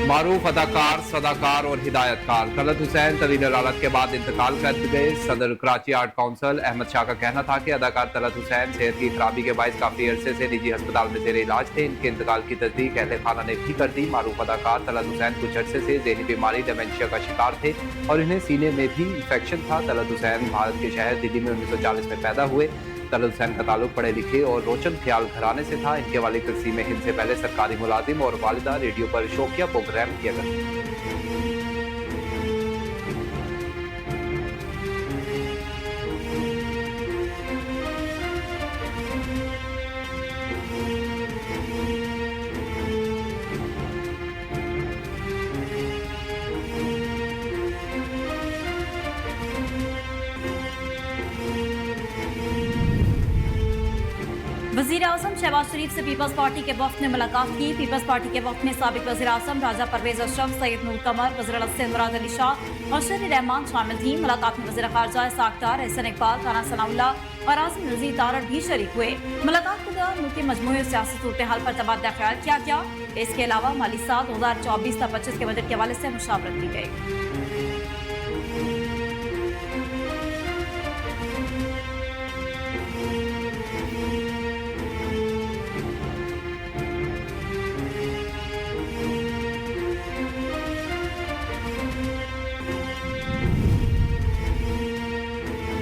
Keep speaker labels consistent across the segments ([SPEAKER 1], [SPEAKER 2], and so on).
[SPEAKER 1] मारूफ अदाकार, सदाकार और हिदायतकार तलत हुसैन तवील अदालत के बाद इंतकाल कर गए। सदर कराची आर्ट काउंसिल अहमद शाह का कहना था कि अदाकार तलत हुसैन सेहत की खराबी के बायस काफी अरसे से निजी अस्पताल में जेर इलाज थे। इनके इंतकाल की तस्दीक अहले खाना ने भी कर दी। मारूफ अदाकार तलत हुसैन कुछ अरसे से ज़हनी बीमारी डेमेंशिया का शिकार थे और इन्हें सीने में भी इंफेक्शन था। तलत हुसैन भारत के शहर दिल्ली में 1940 में पैदा हुए। तलत हुसैन का ताल्लुक पढ़े लिखे और रोशन ख्याल घराने से था। इनके वालिद तकसीम हिंद से पहले सरकारी मुलाजिम और वालिदा रेडियो पर शौकिया प्रोग्राम किया करती।
[SPEAKER 2] वज़ीर आज़म शहबाज शरीफ से पीपल्स पार्टी के वफ़द ने मुलाकात की। पीपल्स पार्टी के वफ़द में साबिक़ वज़ीर आज़म राजा परवेज़ अशरफ, सैयद नूर कमर, वज़ीर अल मुराद अली शाह और शरी रहमान शामिल थी। मुलाकात में वज़ीर ख़ारजा साख्तार, एहसन इकबाल, राना सनाउल्लाह और आज़म रज़ी तारड़ भी शरीक हुए। मुलाकात के दौरान मुल्क के मजमूई सियासी सूरत हाल पर तबादला ख्याल किया गया। इसके अलावा माली साल 2024-25 के बजट के हवाले से मुशावरत की गई।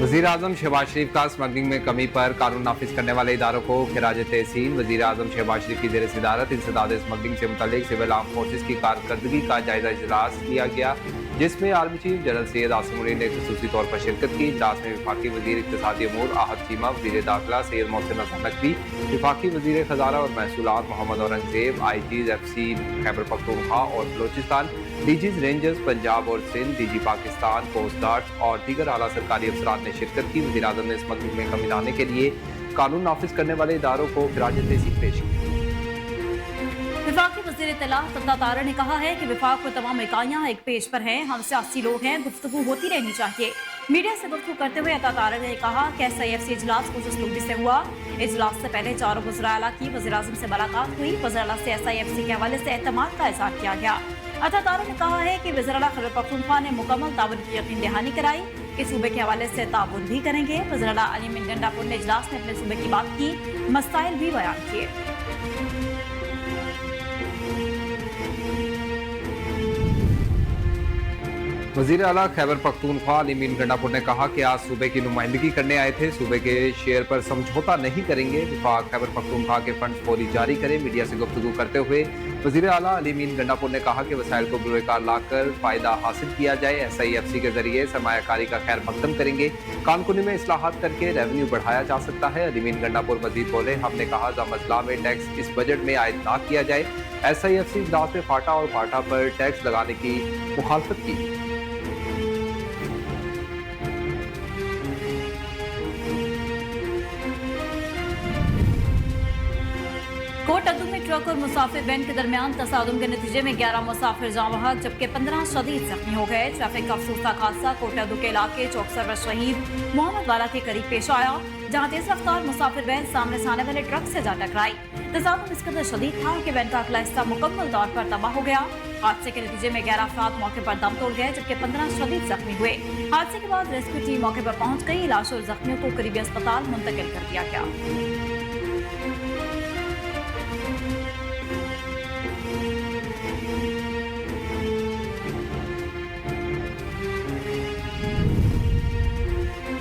[SPEAKER 1] वज़ीर आज़म शहबाज शरीफ का स्मगलिंग में कमी पर कानून नाफिज करने वाले इदारों को खिराज तहसीन। वज़ीर आज़म शहबाज शरीफ की ज़ेर सदारत इंसदाद स्मगलिंग से मुतल्लिक सिविल आर्म फोर्सेज की कारकर्दगी का जायजा इजलास लिया गया, जिसमें army chief general Syed Asim Uri ने खसूसी तौर पर शिरकत की। इजलास में वफाकी वज़ीर इक़्तिसादी अमूर आहत चीमा, वज़ीर दाखिला सैयद मोहसिन हसन नकवी, वफाकी वज़ीर खजाना और महसूलात मोहम्मद औरंगजेब, IGs FC खैबर पख्तूनख्वा और बलोचिस्तान, DGs रेंजर्स पंजाब और Sindh, DG Pakistan, coast guards और दीगर आला सरकारी अफसरान ने शिरकत की। वज़ीर आज़म ने स्मगलिंग में कमी लाने के लिए कानून नाफिज करने वाले इदारों को खिराज तहसीन पेश की।
[SPEAKER 2] विफाकी वज़ीर इत्तला तत्ता तारड़ ने कहा है कि विफाक को तमाम इकाइयाँ एक पेज पर हैं। हम सियासी लोग हैं, गुफ्तगू होती रहनी चाहिए। मीडिया से गुफ्तगू करते हुए अता तारड़ ने कहा कि SIFC इजलास कुछ उसलूबी से हुआ। इजलास से पहले चारों वज़ीर आला की वज़ीर आज़म से मुलाकात हुई। वज़ीर आला से SIFC के हवाले से एतमाद का इज़हार किया गया। अता तारड़ ने कहा है कि वज़ीर आला खैबर पख्तूनख्वा ने मुकम्मल ताउन की यकीन दहानी कराई कि सूबे के हवाले से ताउन भी करेंगे। वज़ीर आला अली मीन गंडापुर ने इजलास में अपने सूबे की बात की, मसाइल भी बयान किए।
[SPEAKER 1] वज़ीर आला खैबर पख्तूनख्वा अली मीन गंडापुर ने कहा कि आज सूबे की नुमाइंदगी करने आए थे, सूबे के शेयर पर समझौता नहीं करेंगे। विफाक खैबर पख्तूनख्वा के फंड फौरी जारी करें। मीडिया से गुफ्तगू करते हुए वज़ीर आला अली मीन गंडापुर ने कहा कि वसाइल को बुरुकार लाकर फ़ायदा हासिल किया जाए। SIFC के जरिए सरमायाकारी का खैर मकदम करेंगे। कानूनी में इस्लाहात करके रेवेन्यू बढ़ाया जा सकता है। अली मीन गंडापुर मजीद बोले, हमने कहा अजला में टैक्स इस बजट में आयद ना किया जाए। SIFC इजलास में फाटा और फाटा पर टैक्स लगाने की मुखालफत की।
[SPEAKER 2] कोट अद्दू में ट्रक और मुसाफिर वैन के दरमियान तसादुम के नतीजे में 11 मुसाफिर जाँ बहक जबकि 15 शदीद जख्मी हो गए। ट्रैफिक का अफसोसनाक हादसा कोट अद्दू के इलाके चौकसर व शहीद मोहम्मद वाला के करीब पेश आया, जहाँ तेज रफ्तार मुसाफिर वैन सामने से आने वाले ट्रक से जा टकराई। तसादुम इस कदर शदीद था कि वैन का अगला हिस्सा मुकम्मल तौर पर तबाह हो गया। हादसे के नतीजे में 11 अफराद मौके पर दम तोड़ गए जबकि 15 शदीद जख्मी हुए। हादसे के बाद रेस्क्यू टीम मौके पर पहुंच गई। लाशों और जख्मियों को करीबी अस्पताल मुंतकिल कर दिया गया।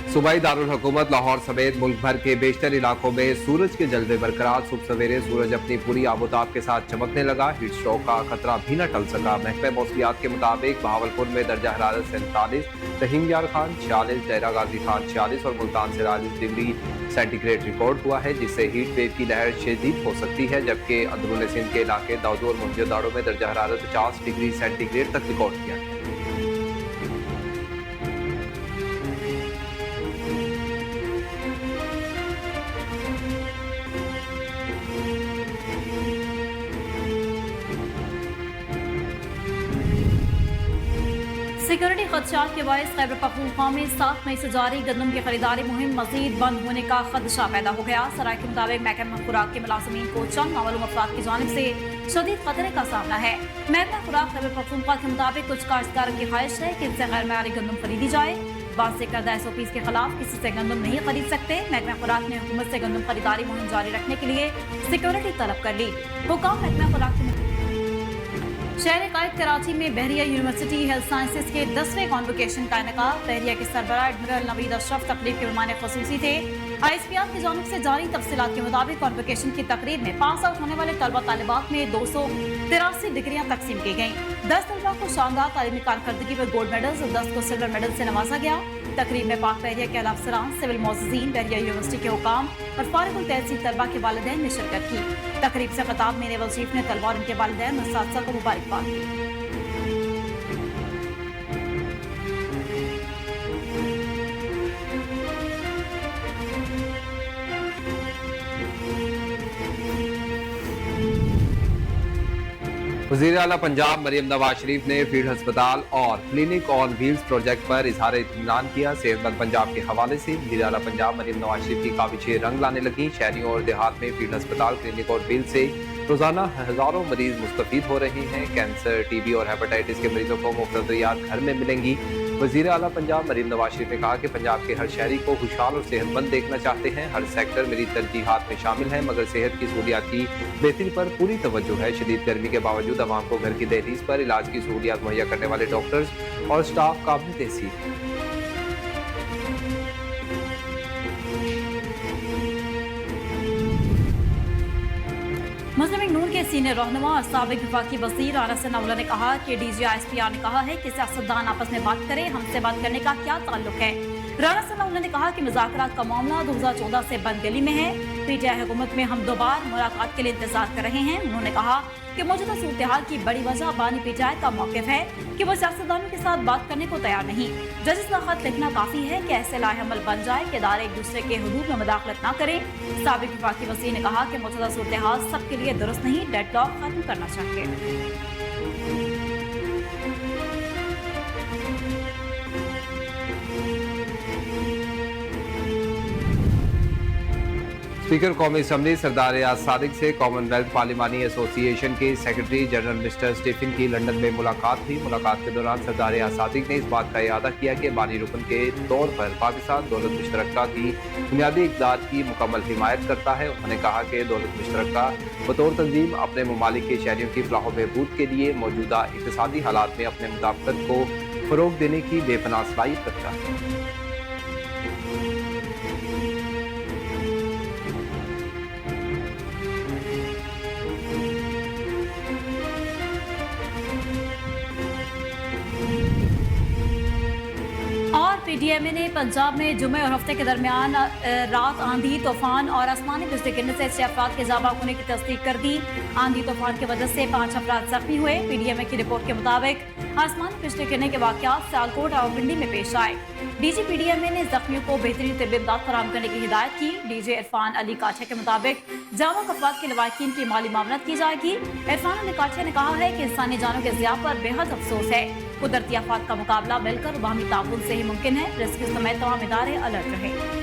[SPEAKER 1] सूबाई दारुल हुकूमत लाहौर समेत मुल्क भर के बेशतर इलाकों में सूरज के जलवे बरकरार। सुबह सवेरे सूरज अपनी पूरी आबोताब के साथ चमकने लगा। हीट स्ट्रोक का खतरा भी न टल सका। महकमे मौसमियात के मुताबिक बहावलपुर में दर्जा हरारत 47, रहीम यार खान 46, डेरा गाजी खान 46 और मुल्तान 43 डिग्री सेंटीग्रेड रिकॉर्ड हुआ है, जिससे हीट वेव की लहर शदीद हो सकती है। जबकि अंदरून सिंध के इलाके दाऊद और मुंजदाड़ों में दर्जा हरारत 50 डिग्री सेंटीग्रेड तक रिकॉर्ड किया गया।
[SPEAKER 2] सिक्योरिटी खदशात के बायस खैबर पख्तूनख्वा में 7 मई से जारी गंदम की खरीदारी मुहिम मजीद बंद होने का खदशा पैदा हो गया। सराय के मुताबिक महकमा खुराक के मुलाजमीन को चंद नामालूम अफराद की जानिब से शदीद खतरे का सामना है। महकमा खुराक खैबर पख्तूनख्वा के मुताबिक कुछ काश्तकारों की ख्वाहिश है कि इनसे गैर मयारी गंदम खरीदी जाए। बाद से करदा SOPs के खिलाफ किसी से गंदम नहीं खरीद सकते। महकमा खुराक ने हुकूमत से गंदम खरीदारी मुहिम जारी रखने के लिए सिक्योरिटी तलब कर ली। हुकाम महकमा खुराक के शहर कायद कराची में बहरिया यूनिवर्सिटी हेल्थ साइंसेज के 10वें कॉन्वोकेशन का इनेकाद। बहरिया के सरबराह एडमिरल नवीद अशरफ तकरीब के मेहमान खुसूसी थे। ISPR की जानिब से जारी तफसीलात के मुताबिक कॉन्वोकेशन की तकरीब में पास आउट होने वाले तलबा तालिबात में 283 डिग्रियां तकसीम की गयी। 10 तलबा को शानदार तालीमी कारकर्दगी पर गोल्ड मेडल्स और 10 को सिल्वर मेडल से नवाजा गया। तकरीब में पाक बहरिया के आला अफसरान, सिविल मोअज़्ज़िज़ीन, बहरिया यूनिवर्सिटी के हुकाम और फारिगुल तहसील तलबा के वालिदैन ने शिरकत की। तकरीब से खिताब में नेवल चीफ ने तलबा और उनके वालिदैन और असातिज़ा को मुबारकबाद दी।
[SPEAKER 1] वज़ीर आला पंजाब मरियम नवाज शरीफ ने फील्ड अस्पताल और क्लिनिक ऑन व्हील्स प्रोजेक्ट पर इजहार इत्मीनान किया। सेहतमंद पंजाब के हवाले से वज़ीर आला पंजाब मरियम नवाज शरीफ की काविशें रंग लाने लगी। शहरियों और देहात में फील्ड अस्पताल, क्लिनिक और व्हील्स से रोजाना हजारों मरीज मुस्तफीद हो रहे हैं। कैंसर, TB और हेपेटाइटिस के मरीजों को मुफ्त अद्वियात घर में मिलेंगी। वज़ीर आला पंजाब मरियम नवाज शरीफ ने कहा कि पंजाब के हर शहरी को खुशहाल और सेहतमंद देखना चाहते हैं। हर सेक्टर मेरी तरजीहात में शामिल है, मगर सेहत की सहूलियात की बेहतरी पर पूरी तवज्जो है। शदीद गर्मी के बावजूद अवाम को घर की दहलीज पर इलाज की सहूलियात मुहैया करने वाले डॉक्टर्स और स्टाफ काबिल तहसीन है।
[SPEAKER 2] मुस्लिम लीग नून के सीनियर रहनुमा और साबिक वफाकी वज़ीर आला सनाउल्लाह ने कहा कि DG ISPR ने कहा है कि सियासतदान आपस में बात करें, हमसे बात करने का क्या ताल्लुक है। राना सनाउल्लाह ने कहा कि मुज़ाकरात का मामला 2014 से बंदगली में है। PTI हुकूमत में हम 2 बार मुलाकात के लिए इंतजार कर रहे हैं। उन्होंने कहा कि मौजूदा सूरत-ए-हाल की बड़ी वजह बानी PTI का मौक़िफ़ है कि वो सियासतदानों के साथ बात करने को तैयार नहीं। जजिस का खत लिखना काफ़ी है कि ऐसे लाहेअमल बन जाए कि इदारे एक दूसरे के हुदूद में मुदाखलत न करें। साबिक वफाकी वज़ीर ने कहा कि मौजूदा सूरत-ए-हाल सबके लिए दुरुस्त नहीं, डेडलॉक खत्म करना चाहिए।
[SPEAKER 1] स्पीकर कौमी असम्बली सरदार रियाज सादिक से कॉमनवेल्थ पार्लिमानी एसोसिएशन के सेक्रेटरी जनरल मिस्टर स्टीफन की लंदन में मुलाकात हुई। मुलाकात के दौरान सरदार रियाज सादिक ने इस बात का इरादा किया कि बानी रुकन के तौर पर पाकिस्तान दौलत मुश्तरका की बुनियादी इक़दार की मुकम्मल हिमायत करता है। उन्होंने कहा कि दौलत मुश्तरका बतौर तंजीम अपने ममालिक के शहरियों की फलाह बहबूद के लिए मौजूदा इक़्तिसादी हालात में अपने मुताबिकत को फ़रोग़ देने की बेपनाह सलाहियत रखता है।
[SPEAKER 2] PDMA ने पंजाब में जुमे और हफ्ते के दरमियान रात आंधी, तूफान और आसमानी बिजली गिरने से 6 अफराद के ज़ाबा होने की तस्दीक कर दी। आंधी तूफान की वजह से 5 अफराद जख्मी हुए। PDMA की रिपोर्ट के मुताबिक आसमानी बिजली गिरने के वाक़यात सियालकोट और पिंडी में पेश आए। DG PDMA ने जख्मियों को बेहतरीन तिब्बी इमदाद फराहम करने की हिदायत की। DJ इरफान अली काठे के मुताबिक जामा अफराद के लवाकिन की माली मामलत की जाएगी। इरफान अली काठे ने कहा है कि इंसानी जानों के ज़िया पर बेहद अफसोस है। कुदरती आफात का मुकाबला मिलकर बाहमी ताउन से ही मुमकिन है। रेस्क्यू समेत तमाम इदारे अलर्ट रहे।